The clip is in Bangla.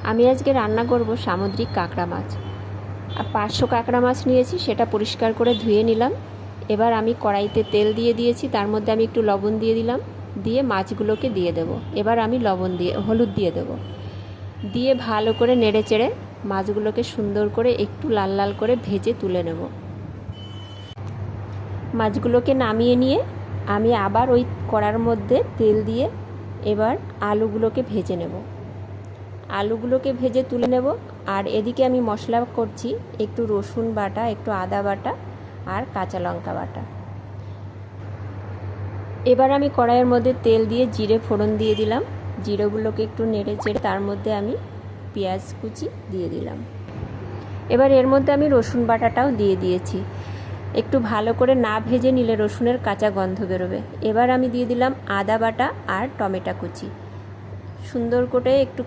আমি আজকে রান্না করব সামুদ্রিক কাঁকড়া মাছ। আর 500 কাঁকড়া মাছ নিয়েছি, সেটা পরিষ্কার করে ধুয়ে নিলাম। এবার আমি কড়াইতে তেল দিয়ে দিয়েছি, তার মধ্যে আমি একটু লবণ দিয়ে দিলাম, দিয়ে মাছগুলোকে দিয়ে দেব। এবার আমি হলুদ দিয়ে দেব, দিয়ে ভালো করে নেড়ে চেড়ে মাছগুলোকে সুন্দর করে একটু লাল লাল করে ভেজে তুলে নেব। মাছগুলোকে নামিয়ে নিয়ে আমি আবার ওই কড়ার মধ্যে তেল দিয়ে এবার আলুগুলোকে ভেজে নেব। আলুগুলোকে ভেজে তুলে নেব। আর এদিকে আমি মশলা করছি, একটু রসুন বাটা, একটু আদা বাটা আর কাঁচা লঙ্কা বাটা। এবার আমি কড়াইয়ের মধ্যে তেল দিয়ে জিরে ফোড়ন দিয়ে দিলাম। জিরেগুলোকে একটু নেড়ে চেড়ে তার মধ্যে আমি পেঁয়াজ কুচি দিয়ে দিলাম। এবার এর মধ্যে আমি রসুন বাটাটাও দিয়ে দিয়েছি। একটু ভালো করে না ভেজে নিলে রসুনের কাঁচা গন্ধ বেরোবে। এবার আমি দিয়ে দিলাম আদা বাটা আর টমেটো কুচি। সুন্দর করে একটু